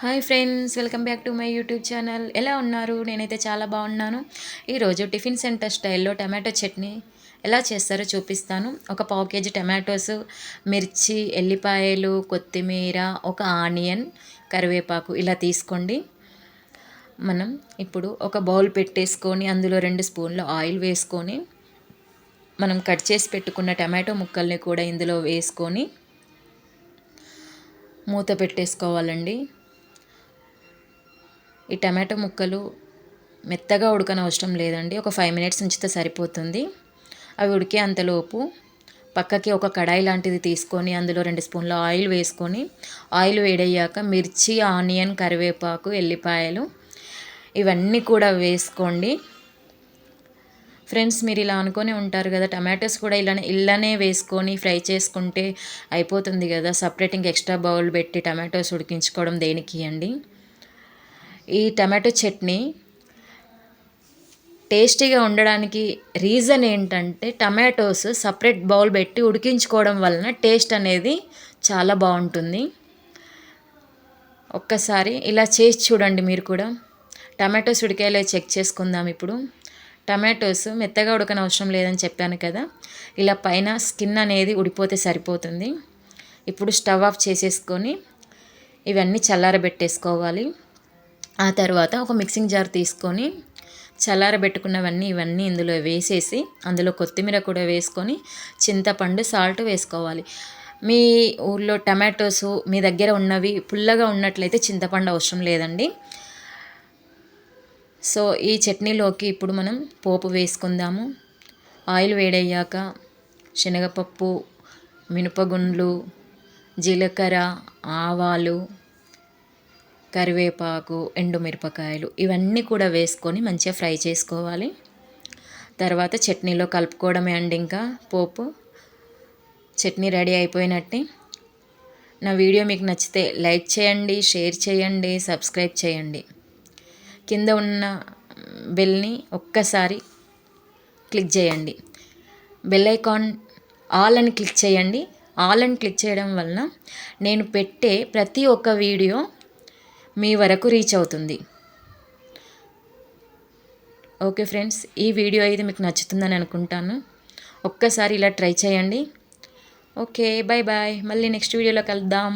Hi friends, welcome back to my YouTube channel. ఎలా ఉన్నారు? నేనైతే చాలా బాగున్నాను. ఈరోజు టిఫిన్ సెంటర్ స్టైల్లో టమాటో చట్నీ ఎలా చేస్తారో చూపిస్తాను. ఒక పావు కేజీ టమాటోస్, మిర్చి, ఎల్లిపాయలు, కొత్తిమీర, ఒక ఆనియన్, కరివేపాకు ఇలా తీసుకోండి. మనం ఇప్పుడు ఒక బౌల్ పెట్టేసుకొని అందులో 2 స్పూన్ల ఆయిల్ వేసుకొని మనం కట్ చేసి పెట్టుకున్న టమాటో ముక్కల్ని కూడా ఇందులో వేసుకొని మూత పెట్టేసుకోవాలండి. ఈ టమాటో ముక్కలు మెత్తగా ఉడకనవసరం లేదండి. ఒక 5 మినిట్స్ ఉంచితే సరిపోతుంది. అవి ఉడికే అంతలోపు పక్కకి ఒక కడాయి లాంటిది తీసుకొని అందులో 2 స్పూన్ల ఆయిల్ వేసుకొని, ఆయిల్ వేడయ్యాక మిర్చి, ఆనియన్, కరివేపాకు, ఎల్లిపాయలు ఇవన్నీ కూడా వేసుకోండి. ఫ్రెండ్స్, మీరు ఇలా అనుకొని ఉంటారు కదా, టమాటోస్ కూడా ఇలానే వేసుకొని ఫ్రై చేసుకుంటే అయిపోతుంది కదా, సపరేట్ ఇంక ఎక్స్ట్రా బౌల్ పెట్టి టమాటోస్ ఉడికించుకోవడం దేనికి అండి. ఈ టమాటో చట్నీ టేస్టీగా ఉండడానికి రీజన్ ఏంటంటే, టమాటోస్ సపరేట్ బౌల్ పెట్టి ఉడికించుకోవడం వలన టేస్ట్ అనేది చాలా బాగుంటుంది. ఒక్కసారి ఇలా చేసి చూడండి మీరు కూడా. టమాటోస్ ఉడికేలా చెక్ చేసుకుందాం ఇప్పుడు. టమాటోస్ మెత్తగా ఉడకనవసరం లేదని చెప్పాను కదా, ఇలా పైన స్కిన్ అనేది ఉడిపోతే సరిపోతుంది. ఇప్పుడు స్టవ్ ఆఫ్ చేసేసుకొని ఇవన్నీ చల్లారబెట్టేసుకోవాలి. ఆ తర్వాత ఒక మిక్సింగ్ జార్ తీసుకొని ఇవన్నీ ఇందులో వేసేసి అందులో కొత్తిమీర కూడా వేసుకొని చింతపండు, సాల్ట్ వేసుకోవాలి. మీ ఊళ్ళో టమాటోస్ మీ దగ్గర ఉన్నవి పుల్లగా ఉన్నట్లయితే చింతపండు అవసరం లేదండి. సో ఈ చట్నీలోకి ఇప్పుడు మనం పోపు వేసుకుందాము. ఆయిల్ వేడయ్యాక శనగపప్పు, మినపగుండ్లు, జీలకర్ర, ఆవాలు, కరివేపాకు, ఎండుమిరపకాయలు ఇవన్నీ కూడా వేసుకొని మంచిగా ఫ్రై చేసుకోవాలి. తర్వాత చట్నీలో కలుపుకోవడమే అండి. ఇంకా పోపు చట్నీ రెడీ అయిపోయినట్టే. నా వీడియో మీకు నచ్చితే లైక్ చేయండి, షేర్ చేయండి, సబ్స్క్రైబ్ చేయండి. కింద ఉన్న బెల్ని ఒక్కసారి క్లిక్ చేయండి. బెల్ ఐకాన్ ఆల్ అని క్లిక్ చేయండి. ఆల్ అని క్లిక్ చేయడం వలన నేను పెట్టే ప్రతి ఒక్క వీడియో మీ వరకు రీచ్ అవుతుంది. ఓకే ఫ్రెండ్స్, ఈ వీడియో అయితే మీకు నచ్చుతుందని అనుకుంటాను. ఒక్కసారి ఇలా ట్రై చేయండి. Okay, bye bye. మళ్ళీ నెక్స్ట్ వీడియోలో కలుద్దాం.